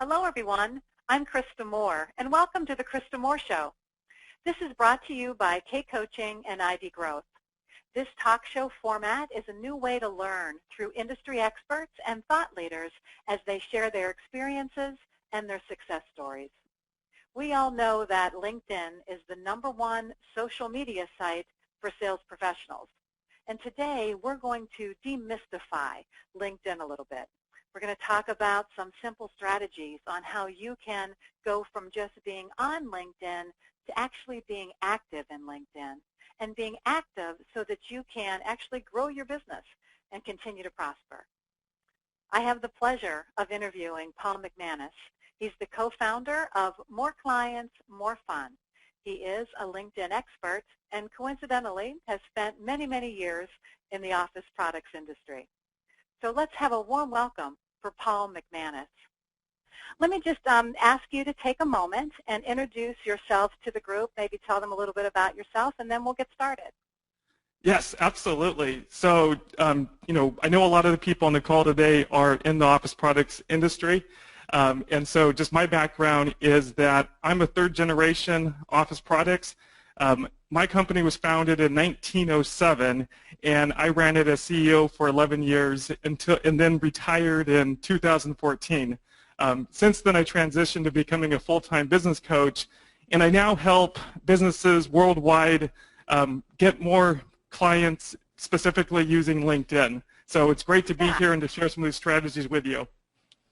Hello, everyone. I'm Krista Moore, and welcome to the Krista Moore Show. This is brought to you by K Coaching and ID Growth. This talk show format is a new way to learn through industry experts and thought leaders as they share their experiences and their success stories. We all know that LinkedIn is the #1 social media site for sales professionals. And today we're going to demystify LinkedIn a little bit. We're going to talk about some simple strategies on how you can go from just being on LinkedIn to actually being active in LinkedIn, and being active so that you can actually grow your business and continue to prosper. I have the pleasure of interviewing Paul McManus. He's the co-founder of More Clients, More Fun. He is a LinkedIn expert and coincidentally has spent many, many years in the office products industry. So let's have a warm welcome for Paul McManus. Let me just ask you to take a moment and introduce yourself to the group, maybe tell them a little bit about yourself, and then we'll get started. Yes, absolutely. So, I know a lot of the people on the call today are in the office products industry. And so just my background is that I'm a third-generation office products. My company was founded in 1907, and I ran it as CEO for 11 years and then retired in 2014. Since then, I transitioned to becoming a full-time business coach, and I now help businesses worldwide get more clients specifically using LinkedIn. So it's great to be here and to share some of these strategies with you.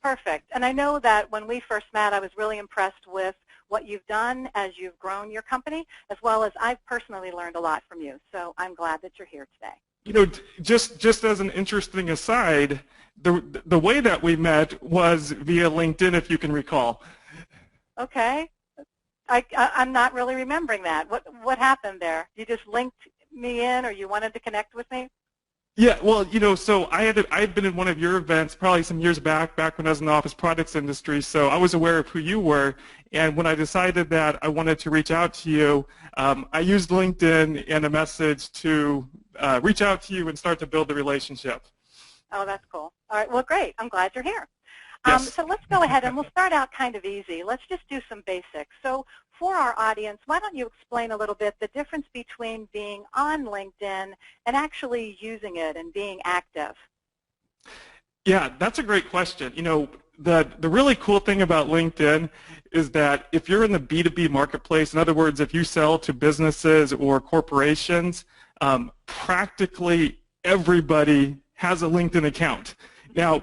Perfect. And I know that when we first met, I was really impressed with what you've done as you've grown your company, as well as I've personally learned a lot from you. So I'm glad that you're here today. You know, just as an interesting aside, the way that we met was via LinkedIn, if you can recall. Okay. I'm not really remembering that. What happened there? You just linked me in, or you wanted to connect with me? Yeah, well, so I had been in one of your events probably some years back when I was in the office products industry, so I was aware of who you were, and when I decided that I wanted to reach out to you, I used LinkedIn and a message to reach out to you and start to build the relationship. Oh, that's cool. All right, well, great. I'm glad you're here. Yes. So let's go ahead and we'll start out kind of easy. Let's just do some basics. So for our audience, why don't you explain a little bit the difference between being on LinkedIn and actually using it and being active? Yeah, that's a great question. The really cool thing about LinkedIn is that if you're in the B2B marketplace, in other words, if you sell to businesses or corporations, practically everybody has a LinkedIn account. Now,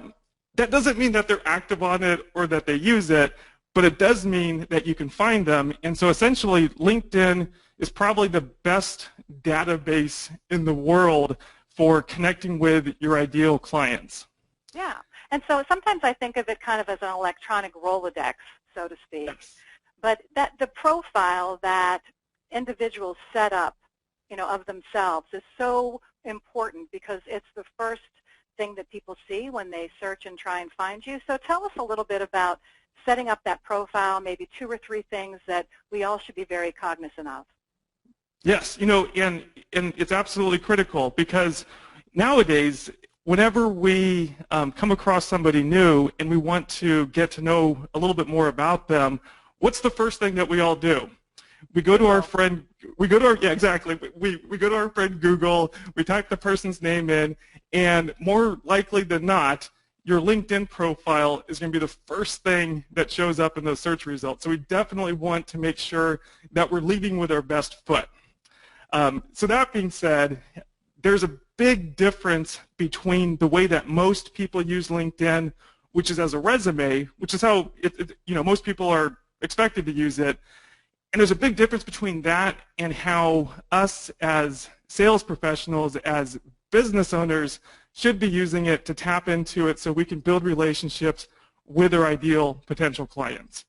that doesn't mean that they're active on it or that they use it, but it does mean that you can find them. And so essentially, LinkedIn is probably the best database in the world for connecting with your ideal clients. Yeah, and so sometimes I think of it kind of as an electronic Rolodex, so to speak. Yes. But that the profile that individuals set up, of themselves is so important because it's the first thing that people see when they search and try and find you. So tell us a little bit about setting up that profile, maybe 2 or 3 things that we all should be very cognizant of. Yes, and it's absolutely critical because nowadays, whenever we come across somebody new and we want to get to know a little bit more about them, what's the first thing that we all do? We go to our friend, we go to our friend Google, we type the person's name in, and more likely than not, your LinkedIn profile is going to be the first thing that shows up in those search results. So we definitely want to make sure that we're leading with our best foot. So that being said, there's a big difference between the way that most people use LinkedIn, which is as a resume, which is how most people are expected to use it. And there's a big difference between that and how us as sales professionals, as business owners, should be using it to tap into it so we can build relationships with our ideal potential clients.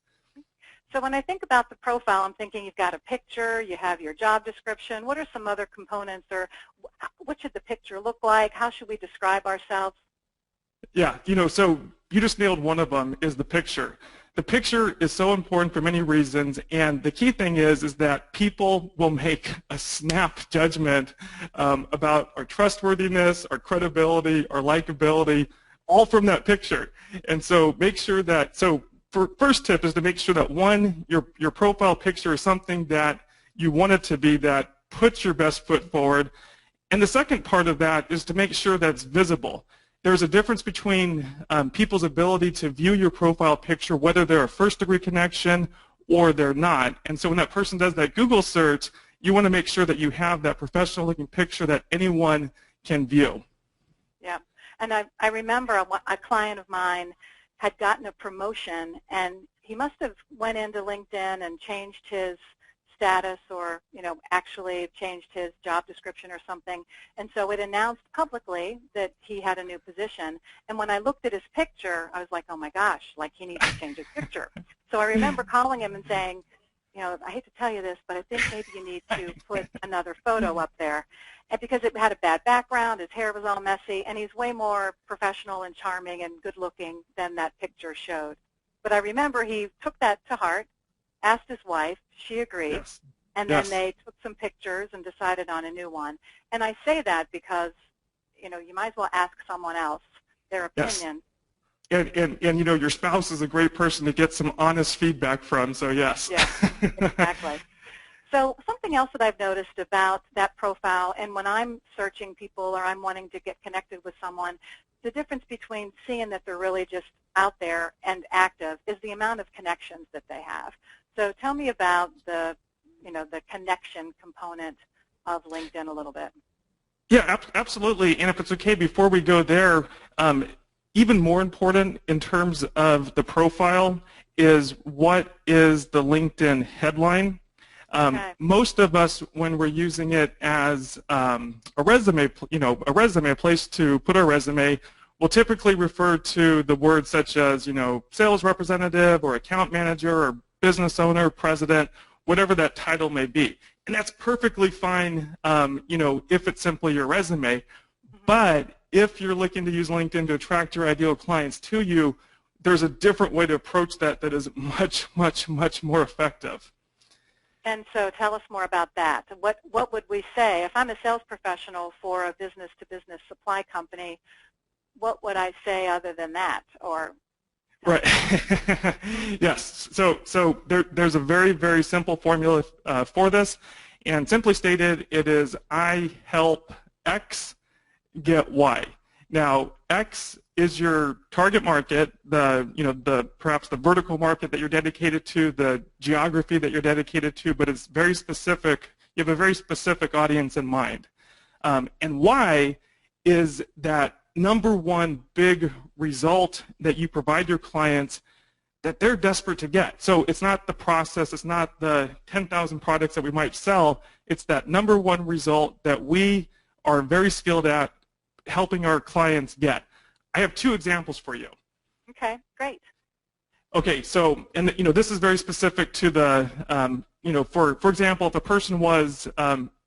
So when I think about the profile, I'm thinking you've got a picture, you have your job description. What are some other components, or what should the picture look like? How should we describe ourselves? Yeah, so you just nailed one of them, is the picture. The picture is so important for many reasons, and the key thing is that people will make a snap judgment about our trustworthiness, our credibility, our likability, all from that picture. And so make sure that, first tip is to make sure that, one, your profile picture is something that you want it to be, that puts your best foot forward. And the second part of that is to make sure that it's visible. There's a difference between people's ability to view your profile picture, whether they're a first-degree connection or they're not. And so when that person does that Google search, you want to make sure that you have that professional-looking picture that anyone can view. Yeah, and I remember a client of mine had gotten a promotion, and he must have went into LinkedIn and changed his status, or actually changed his job description or something, and so it announced publicly that he had a new position. And when I looked at his picture, I was like, oh my gosh, like, he needs to change his picture. So I remember calling him and saying, I hate to tell you this, but I think maybe you need to put another photo up there. And because it had a bad background, his hair was all messy, and he's way more professional and charming and good looking than that picture showed. But I remember he took that to heart, asked his wife, she agreed, Yes. and Yes. then they took some pictures and decided on a new one. And I say that because, you might as well ask someone else their opinion. Yes. And your spouse is a great person to get some honest feedback from, so yes. Yeah, exactly. So something else that I've noticed about that profile, and when I'm searching people or I'm wanting to get connected with someone, the difference between seeing that they're really just out there and active is the amount of connections that they have. So tell me about the connection component of LinkedIn a little bit. Yeah, absolutely. And if it's okay, before we go there, even more important in terms of the profile is, what is the LinkedIn headline? Okay. Most of us, when we're using it as a resume, a place to put our resume, will typically refer to the words such as, sales representative or account manager or business owner, president, whatever that title may be. And that's perfectly fine, if it's simply your resume. But if you're looking to use LinkedIn to attract your ideal clients to you, there's a different way to approach that is much, much, much more effective. And so tell us more about that. What would we say? If I'm a sales professional for a business-to-business supply company, what would I say other than that? Or right. Yes. So there's a very, very simple formula for this. And simply stated, it is, I help X get Y. Now, X is your target market, perhaps the vertical market that you're dedicated to, the geography that you're dedicated to, but it's very specific. You have a very specific audience in mind. And Y is that number one big result that you provide your clients that they're desperate to get. So it's not the process, it's not the 10,000 products that we might sell, it's that number one result that we are very skilled at helping our clients get. I have two examples for you. Okay, great. Okay, so, and this is very specific to the, for example, if a person was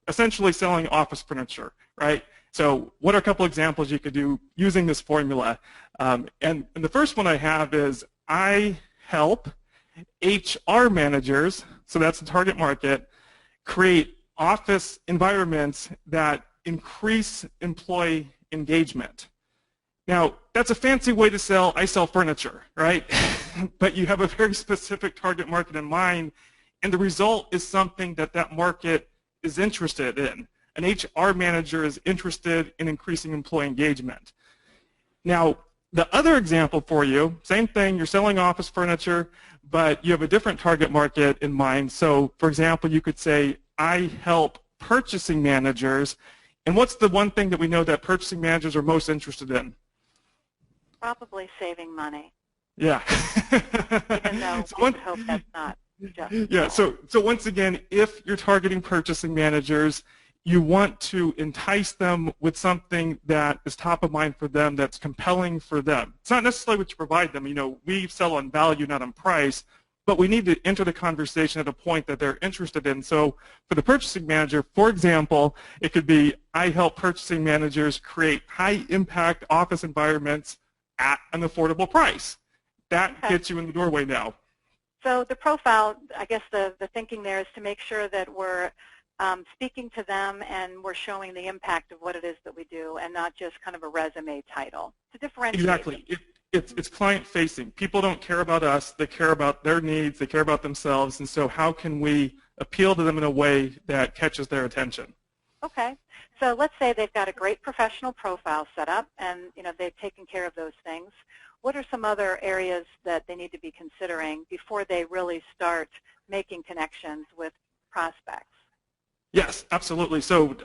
essentially selling office furniture, right? So what are a couple examples you could do using this formula? And the first one I have is, I help HR managers, so that's the target market, create office environments that increase employee engagement. Now, that's a fancy way to sell, I sell furniture, right? But you have a very specific target market in mind, and the result is something that that market is interested in. An HR manager is interested in increasing employee engagement. Now, the other example for you, same thing, you're selling office furniture, but you have a different target market in mind. So, for example, you could say, I help purchasing managers. And what's the one thing that we know that purchasing managers are most interested in? Probably saving money. Yeah. Even though I would hope that's not just. Yeah, so once again, if you're targeting purchasing managers, you want to entice them with something that is top of mind for them, that's compelling for them. It's not necessarily what you provide them. We sell on value, not on price, but we need to enter the conversation at a point that they're interested in. So for the purchasing manager, for example, it could be, I help purchasing managers create high-impact office environments at an affordable price. That gets you in the doorway now. So the profile, I guess the thinking there is to make sure that we're speaking to them and we're showing the impact of what it is that we do, and not just kind of a resume title, to differentiate. Exactly. it's client-facing. People don't care about us. They care about their needs. They care about themselves. And so how can we appeal to them in a way that catches their attention? Okay. So let's say they've got a great professional profile set up and they've taken care of those things. What are some other areas that they need to be considering before they really start making connections with prospects? Yes, absolutely. So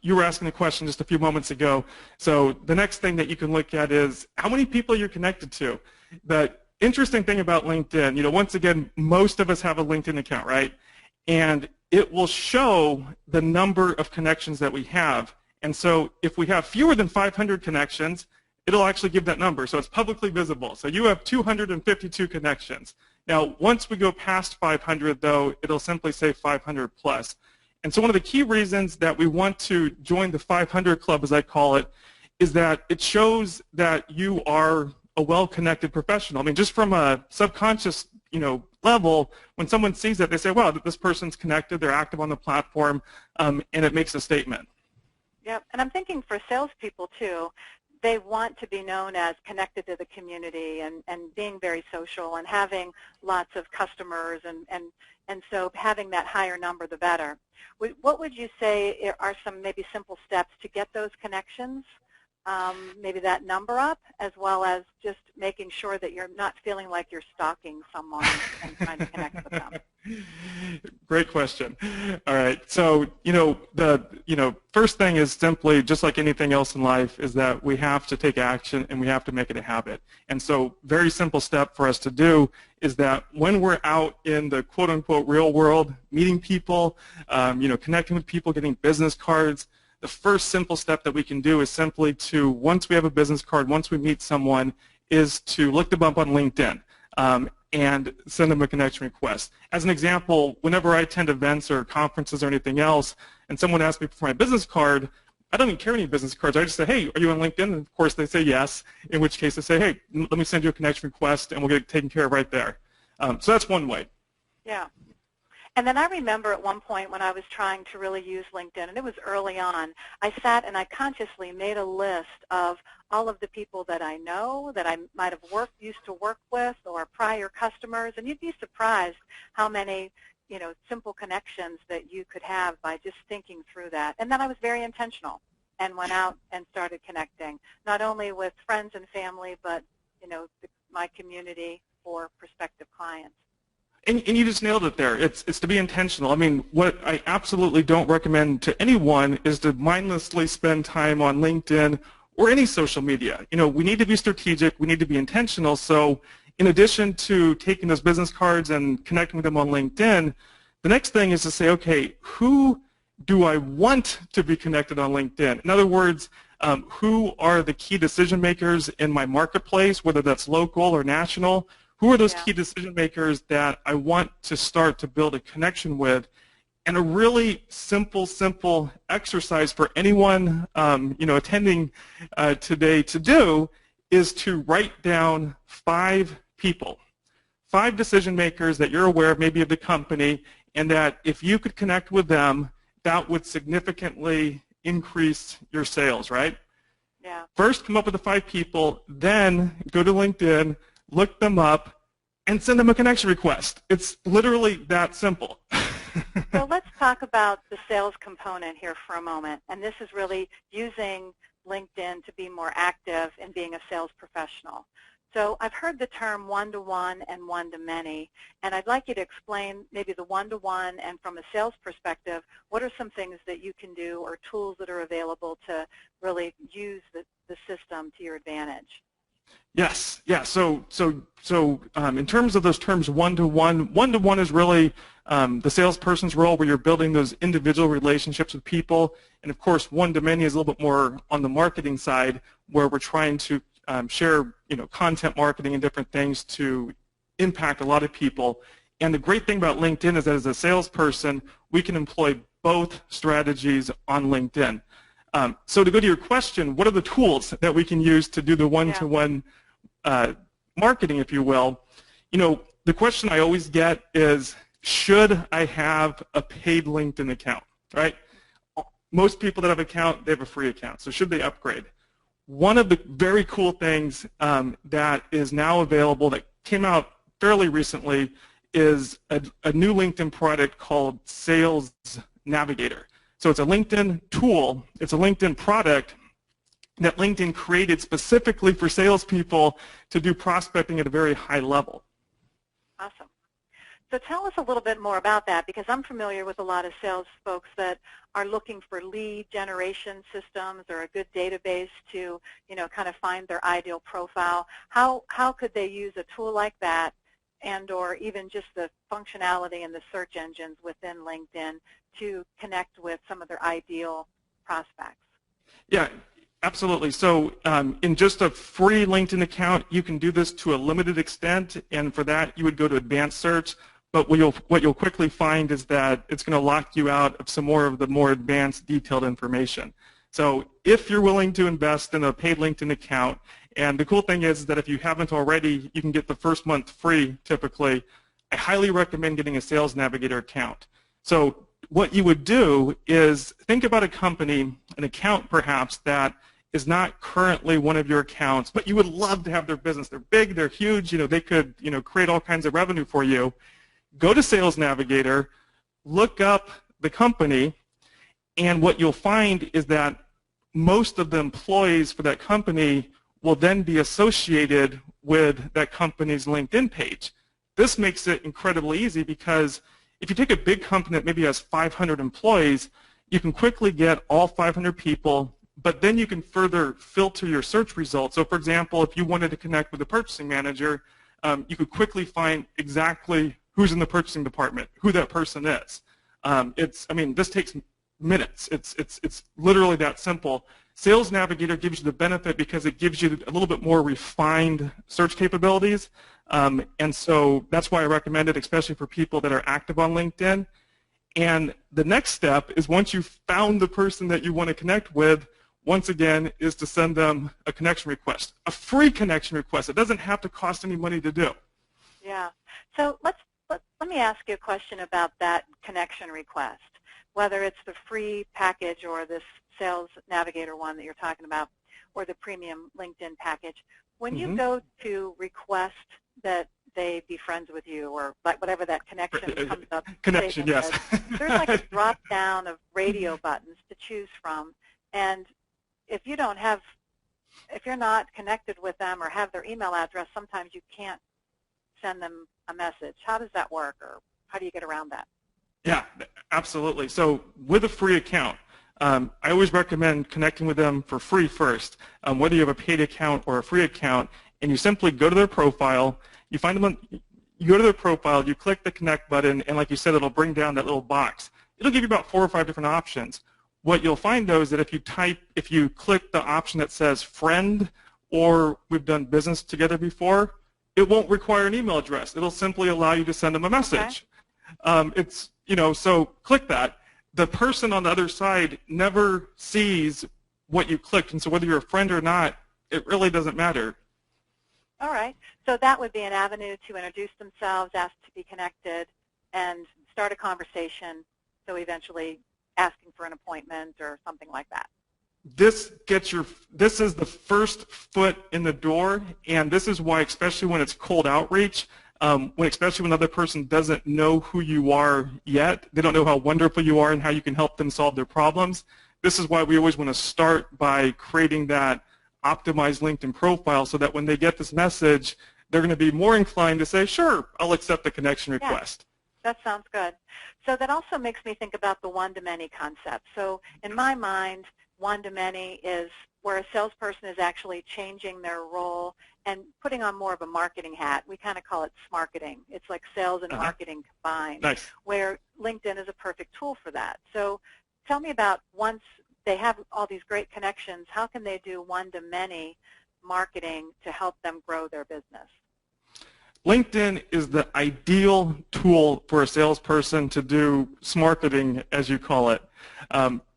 you were asking a question just a few moments ago. So the next thing that you can look at is how many people you're connected to. The interesting thing about LinkedIn, once again, most of us have a LinkedIn account, right? And it will show the number of connections that we have. And so if we have fewer than 500 connections, it'll actually give that number. So it's publicly visible. So you have 252 connections. Now, once we go past 500, though, it'll simply say 500 plus. And so one of the key reasons that we want to join the 500 club, as I call it, is that it shows that you are a well-connected professional. I mean, just from a subconscious, level, when someone sees that, they say, wow, this person's connected, they're active on the platform, and it makes a statement. Yep, and I'm thinking for salespeople, too, they want to be known as connected to the community and being very social and having lots of customers, and so having that higher number, the better. What would you say are some maybe simple steps to get those connections, maybe that number up, as well as just making sure that you're not feeling like you're stalking someone and trying to connect with them? Great question. All right. So, the first thing is simply, just like anything else in life, is that we have to take action and we have to make it a habit. And so, very simple step for us to do is that when we're out in the quote-unquote real world, meeting people, connecting with people, getting business cards, the first simple step that we can do is simply to, once we have a business card, once we meet someone, is to look them up on LinkedIn. And send them a connection request. As an example, whenever I attend events or conferences or anything else, and someone asks me for my business card, I don't even carry any business cards. I just say, hey, are you on LinkedIn? And of course they say yes, in which case I say, hey, let me send you a connection request, and we'll get it taken care of right there. So that's one way. Yeah. And then I remember at one point when I was trying to really use LinkedIn, and it was early on, I sat and I consciously made a list of all of the people that I know, that I might have used to work with, or prior customers, and you'd be surprised how many, simple connections that you could have by just thinking through that. And then I was very intentional and went out and started connecting, not only with friends and family, but, my community or prospective clients. And you just nailed it there. It's to be intentional. I mean, what I absolutely don't recommend to anyone is to mindlessly spend time on LinkedIn or any social media. We need to be strategic. We need to be intentional. So in addition to taking those business cards and connecting with them on LinkedIn, the next thing is to say, okay, who do I want to be connected on LinkedIn? In other words, who are the key decision makers in my marketplace, whether that's local or national? Who are those key decision makers that I want to start to build a connection with? And a really simple exercise for anyone attending today to do is to write down 5 people, 5 decision makers that you're aware of, maybe of the company, and that if you could connect with them, that would significantly increase your sales, right? Yeah. First, come up with the 5 people, then go to LinkedIn, look them up, and send them a connection request. It's literally that simple. So let's talk about the sales component here for a moment. And this is really using LinkedIn to be more active in being a sales professional. So I've heard the term one-to-one and one-to-many, and I'd like you to explain maybe the one-to-one, and from a sales perspective, what are some things that you can do or tools that are available to really use the system to your advantage? Yes, yeah. So in terms of those terms, one-to-one is really the salesperson's role, where you're building those individual relationships with people, and of course, one-to-many is a little bit more on the marketing side, where we're trying to share, content marketing and different things to impact a lot of people. And the great thing about LinkedIn is that as a salesperson, we can employ both strategies on LinkedIn. So to go to your question, what are the tools that we can use to do the one-to-one marketing, if you will? The question I always get is, should I have a paid LinkedIn account, right? Most people that have an account, they have a free account, so should they upgrade? One of the very cool things that is now available that came out fairly recently is a new LinkedIn product called Sales Navigator. So it's a LinkedIn tool, it's a LinkedIn product that LinkedIn created specifically for salespeople to do prospecting at a very high level. Awesome. So tell us a little bit more about that, because I'm familiar with a lot of sales folks that are looking for lead generation systems or a good database to, kind of find their ideal profile. How could they use a tool like that, and or even just the functionality in the search engines within LinkedIn to connect with some of their ideal prospects? Yeah, absolutely. So in just a free LinkedIn account, you can do this to a limited extent, and for that you would go to advanced search. But what you'll quickly find is that it's going to lock you out of some more of the more advanced, detailed information. So if you're willing to invest in a paid LinkedIn account, and the cool thing is that if you haven't already, you can get the first month free typically. I highly recommend getting a Sales Navigator account. So what you would do is think about a company, an account perhaps, that is not currently one of your accounts, but you would love to have their business. They're big, they're huge, they could create all kinds of revenue for you. Go to Sales Navigator, look up the company, and what you'll find is that most of the employees for that company will then be associated with that company's LinkedIn page. This makes it incredibly easy because if you take a big company that maybe has 500 employees, you can quickly get all 500 people, but then you can further filter your search results. So for example, if you wanted to connect with a purchasing manager, you could quickly find exactly who's in the purchasing department, who that person is. This takes minutes. It's literally that simple. Sales Navigator gives you the benefit because it gives you a little bit more refined search capabilities, and so that's why I recommend it, especially for people that are active on LinkedIn. And the next step is, once you've found the person that you want to connect with, once again, is to send them a connection request, a free connection request. It doesn't have to cost any money to do. Yeah. So let me ask you a question about that connection request, whether it's the free package or this Sales Navigator one that you're talking about, or the premium LinkedIn package. When you go to request that they be friends with you, or like whatever that connection comes up. Connection, yes. There's like a drop down of radio buttons to choose from, and if you're not connected with them or have their email address, sometimes you can't send them a message. How does that work, or how do you get around that? Yeah, absolutely. So with a free account, I always recommend connecting with them for free first, whether you have a paid account or a free account, and you simply go to their profile, you go to their profile, you click the connect button, and like you said, it'll bring down that little box. It'll give you about 4 or 5 different options. What you'll find, though, is that if you click the option that says friend or we've done business together before, it won't require an email address. It'll simply allow you to send them a message. Okay. So click that. The person on the other side never sees what you clicked, and so whether you're a friend or not, it really doesn't matter. All right. So that would be an avenue to introduce themselves, ask to be connected, and start a conversation, so eventually asking for an appointment or something like that. This is the first foot in the door, and this is why, especially when it's cold outreach, especially when the other person doesn't know who you are yet, they don't know how wonderful you are and how you can help them solve their problems. This is why we always want to start by creating that optimized LinkedIn profile, so that when they get this message, they're going to be more inclined to say, sure, I'll accept the connection request. Yeah, that sounds good. So that also makes me think about the one-to-many concept. So in my mind, one-to-many is where a salesperson is actually changing their role and putting on more of a marketing hat. We kind of call it smarketing. It's like sales and marketing combined, nice. Where LinkedIn is a perfect tool for that. So tell me about, once they have all these great connections, how can they do one-to-many marketing to help them grow their business? LinkedIn is the ideal tool for a salesperson to do smarketing, as you call it.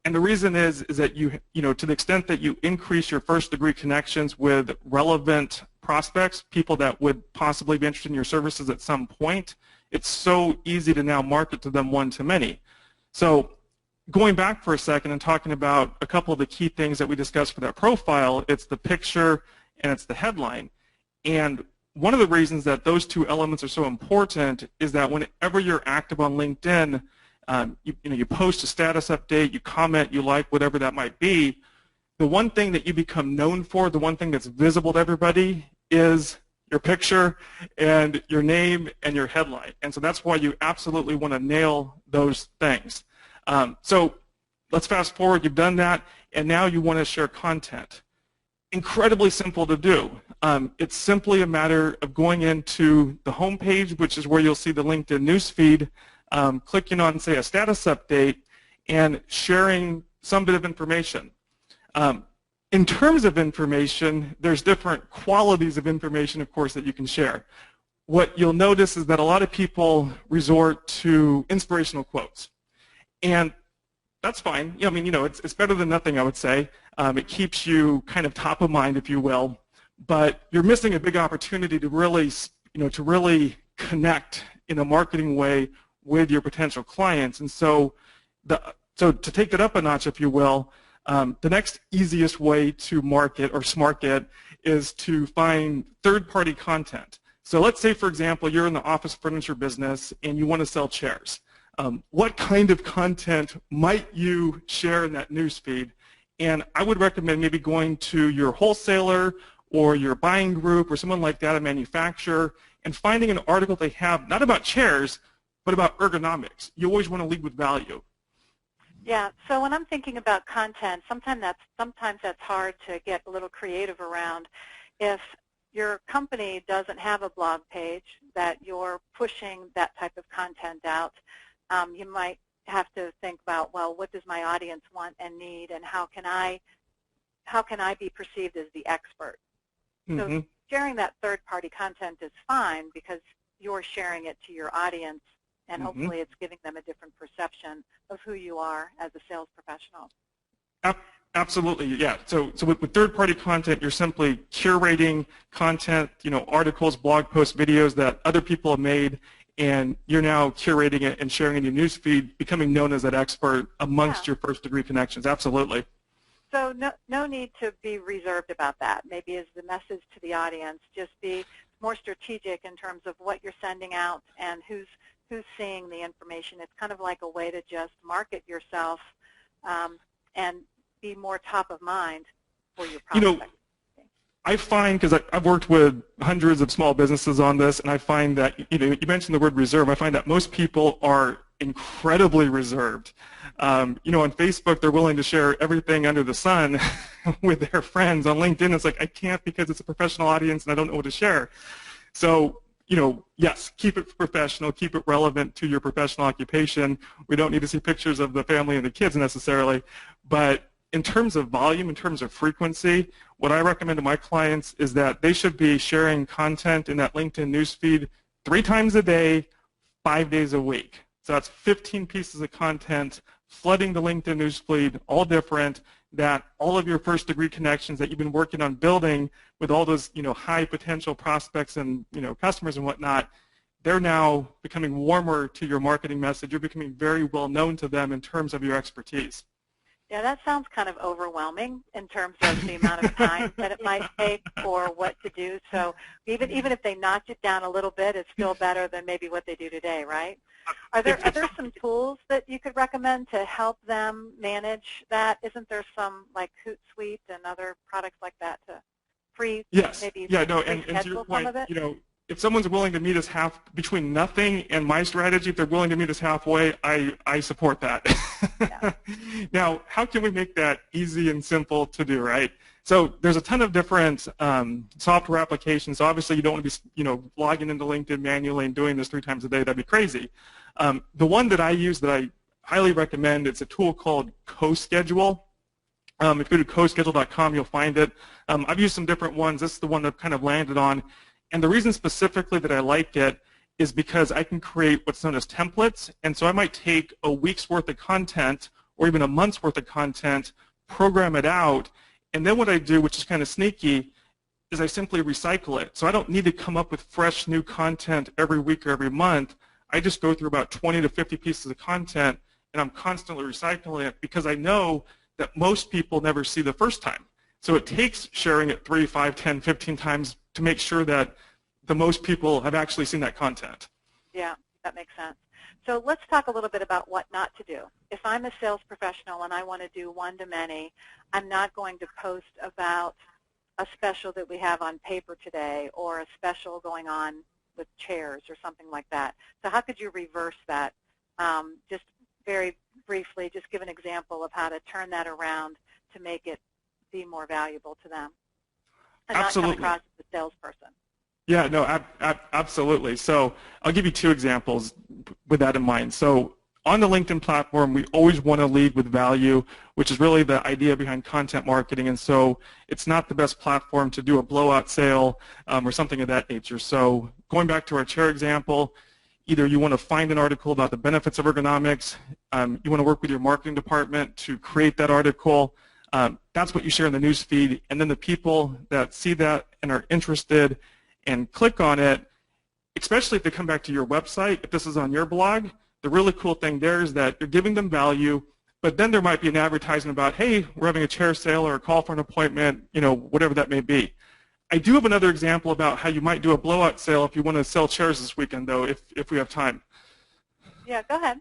And the reason is that to the extent that you increase your first-degree connections with relevant prospects, people that would possibly be interested in your services at some point, it's so easy to now market to them one-to-many. So going back for a second and talking about a couple of the key things that we discussed for that profile, it's the picture and it's the headline. And one of the reasons that those two elements are so important is that whenever you're active on LinkedIn, you post a status update, you comment, you like, whatever that might be, the one thing that you become known for, the one thing that's visible to everybody is your picture and your name and your headline. And so that's why you absolutely want to nail those things. So let's fast forward. You've done that, and now you want to share content. Incredibly simple to do. It's simply a matter of going into the home page, which is where you'll see the LinkedIn newsfeed, clicking on, say, a status update, and sharing some bit of information. In terms of information, there's different qualities of information, of course, that you can share. What you'll notice is that a lot of people resort to inspirational quotes. And that's fine. I mean, it's better than nothing, I would say. It keeps you kind of top of mind, if you will. But you're missing a big opportunity to really connect in a marketing way with your potential clients. And so to take that up a notch, if you will, the next easiest way to market or smart it is to find third-party content. So let's say, for example, you're in the office furniture business and you want to sell chairs. What kind of content might you share in that newsfeed? And I would recommend maybe going to your wholesaler or your buying group or someone like that, a manufacturer, and finding an article they have, not about chairs, but about ergonomics. You always want to lead with value. Yeah, so when I'm thinking about content, sometimes that's hard to get a little creative around. If your company doesn't have a blog page that you're pushing that type of content out, you might have to think about, well, what does my audience want and need, and how can I be perceived as the expert? Mm-hmm. So sharing that third-party content is fine because you're sharing it to your audience, and Mm-hmm. hopefully it's giving them a different perception of who you are as a sales professional. Absolutely, yeah. So with third-party content, you're simply curating content, articles, blog posts, videos that other people have made, and you're now curating it and sharing in your newsfeed, becoming known as that expert amongst your first-degree connections. Absolutely. So no need to be reserved about that. Maybe as the message to the audience, just be more strategic in terms of what you're sending out and who's seeing the information. It's kind of like a way to just market yourself and be more top of mind for your prospects. I find, because I've worked with hundreds of small businesses on this, and I find that, you mentioned the word reserve, I find that most people are incredibly reserved. On Facebook, they're willing to share everything under the sun with their friends. On LinkedIn, it's like, I can't because it's a professional audience and I don't know what to share. So, yes, keep it professional, keep it relevant to your professional occupation. We don't need to see pictures of the family and the kids necessarily, but in terms of volume, in terms of frequency, what I recommend to my clients is that they should be sharing content in that LinkedIn newsfeed 3 times a day, 5 days a week. So that's 15 pieces of content flooding the LinkedIn newsfeed, all different, that all of your first-degree connections that you've been working on building with all those high potential prospects and customers and whatnot, they're now becoming warmer to your marketing message. You're becoming very well known to them in terms of your expertise. Yeah, that sounds kind of overwhelming in terms of the amount of time that it might take for what to do. So even if they notch it down a little bit, it's still better than maybe what they do today, right? Are there some tools that you could recommend to help them manage that? Isn't there some like Hootsuite and other products like that to maybe and to your point, if someone's willing to meet us between nothing and my strategy, if they're willing to meet us halfway, I support that. Yeah. Now, how can we make that easy and simple to do, right? So there's a ton of different software applications. So obviously, you don't want to be, logging into LinkedIn manually and doing this 3 times a day. That'd be crazy. The one that I use that I highly recommend, it's a tool called CoSchedule. If you go to coschedule.com, you'll find it. I've used some different ones. This is the one that I've kind of landed on. And the reason specifically that I like it is because I can create what's known as templates. And so I might take a week's worth of content or even a month's worth of content, program it out, and then what I do, which is kind of sneaky, is I simply recycle it. So I don't need to come up with fresh new content every week or every month. I just go through about 20 to 50 pieces of content and I'm constantly recycling it because I know that most people never see the first time. So it takes sharing it 3, 5, 10, 15 times to make sure that the most people have actually seen that content. Yeah, that makes sense. So let's talk a little bit about what not to do. If I'm a sales professional and I want to do one-to-many, I'm not going to post about a special that we have on paper today or a special going on with chairs or something like that. So how could you reverse that? Just very briefly, just give an example of how to turn that around to make it be more valuable to them and Absolutely. not come across as a salesperson. Yeah, no, absolutely. So I'll give you 2 examples with that in mind. So on the LinkedIn platform, we always want to lead with value, which is really the idea behind content marketing. And so it's not the best platform to do a blowout sale or something of that nature. So going back to our chair example, either you want to find an article about the benefits of ergonomics, you want to work with your marketing department to create that article. That's what you share in the news feed. And then the people that see that and are interested and click on it, especially if they come back to your website, if this is on your blog, the really cool thing there is that you're giving them value, but then there might be an advertisement about, hey, we're having a chair sale or a call for an appointment, whatever that may be. I do have another example about how you might do a blowout sale if you want to sell chairs this weekend, though, if we have time. Yeah, go ahead.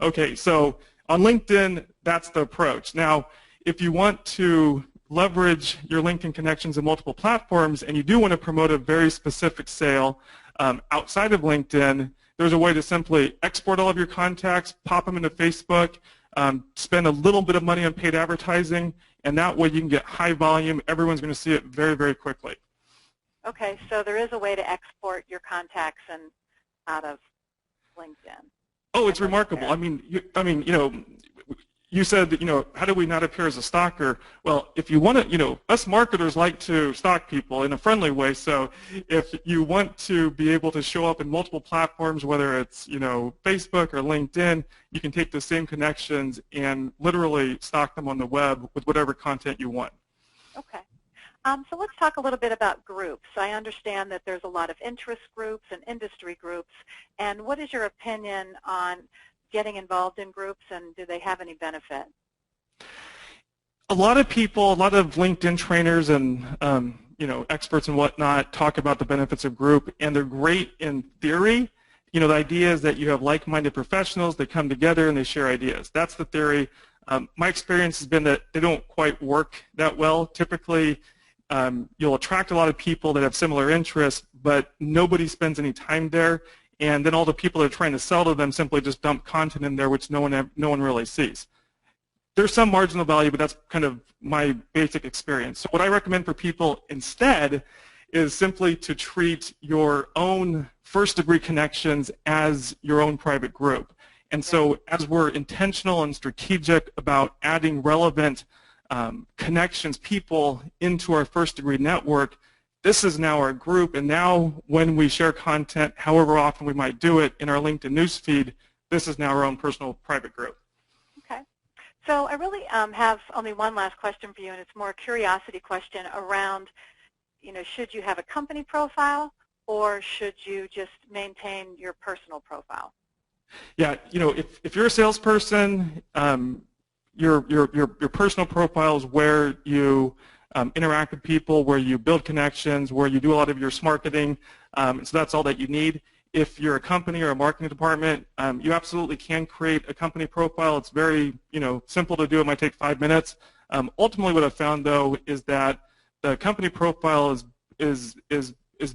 Okay, so on LinkedIn, that's the approach. Now, if you want to leverage your LinkedIn connections in multiple platforms and you do want to promote a very specific sale outside of LinkedIn, there's a way to simply export all of your contacts, pop them into Facebook, spend a little bit of money on paid advertising, and that way you can get high volume. Everyone's going to see it very, very quickly. Okay, so there is a way to export your contacts out of LinkedIn. Oh, it's remarkable. I mean, you said that, how do we not appear as a stalker? Well, if you want to, us marketers like to stalk people in a friendly way. So if you want to be able to show up in multiple platforms, whether it's, Facebook or LinkedIn, you can take the same connections and literally stalk them on the web with whatever content you want. Okay. So let's talk a little bit about groups. I understand that there's a lot of interest groups and industry groups. And what is your opinion on getting involved in groups, and do they have any benefit? A lot of people, a lot of LinkedIn trainers and experts and whatnot talk about the benefits of group, and they're great in theory. The idea is that you have like-minded professionals, they come together and they share ideas. That's the theory. My experience has been that they don't quite work that well. Typically, you'll attract a lot of people that have similar interests, but nobody spends any time there. And then all the people that are trying to sell to them simply just dump content in there, which no one really sees. There's some marginal value, but that's kind of my basic experience. So what I recommend for people instead is simply to treat your own first-degree connections as your own private group. And so as we're intentional and strategic about adding relevant connections, people into our first-degree network, this is now our group, and now when we share content, however often we might do it in our LinkedIn newsfeed, this is now our own personal private group. Okay. So I really have only one last question for you, and it's more a curiosity question around, should you have a company profile or should you just maintain your personal profile? Yeah, if you're a salesperson, your personal profile is where you interact with people, where you build connections, where you do a lot of your marketing. So that's all that you need. If you're a company or a marketing department, you absolutely can create a company profile. It's very simple to do. It might take 5 minutes. Ultimately, what I've found though is that the company profile is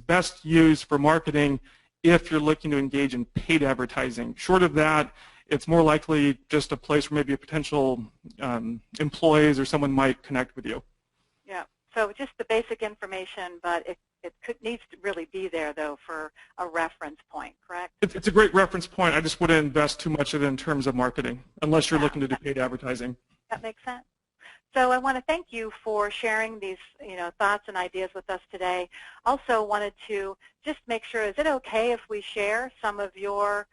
best used for marketing if you're looking to engage in paid advertising. Short of that, it's more likely just a place where maybe a potential employees or someone might connect with you. Yeah, so just the basic information, but it needs to really be there, though, for a reference point, correct? It's a great reference point. I just wouldn't invest too much of it in terms of marketing, unless you're looking to do paid advertising. That makes sense. So I want to thank you for sharing these thoughts and ideas with us today. Also wanted to just make sure, is it okay if we share some of your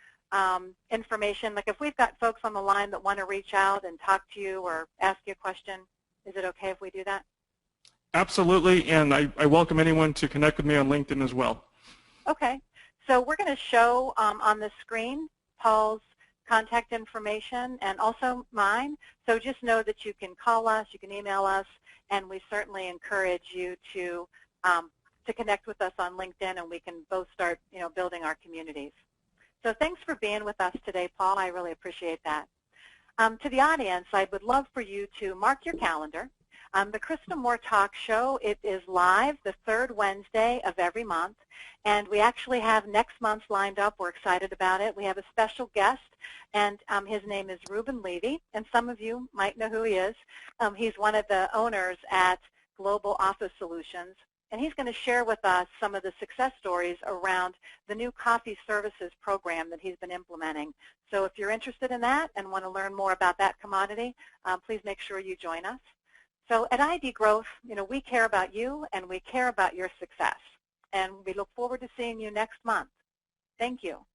information? Like if we've got folks on the line that want to reach out and talk to you or ask you a question, is it okay if we do that? Absolutely, and I welcome anyone to connect with me on LinkedIn as well. Okay, so we're going to show on the screen Paul's contact information and also mine. So just know that you can call us, you can email us, and we certainly encourage you to connect with us on LinkedIn, and we can both start, building our communities. So thanks for being with us today, Paul. I really appreciate that. To the audience, I would love for you to mark your calendar. The Krista Moore Talk Show, it is live the third Wednesday of every month, and we actually have next month lined up. We're excited about it. We have a special guest, and his name is Ruben Levy, and some of you might know who he is. He's one of the owners at Global Office Solutions, and he's going to share with us some of the success stories around the new coffee services program that he's been implementing. So if you're interested in that and want to learn more about that commodity, please make sure you join us. So at ID Growth, we care about you and we care about your success. And we look forward to seeing you next month. Thank you.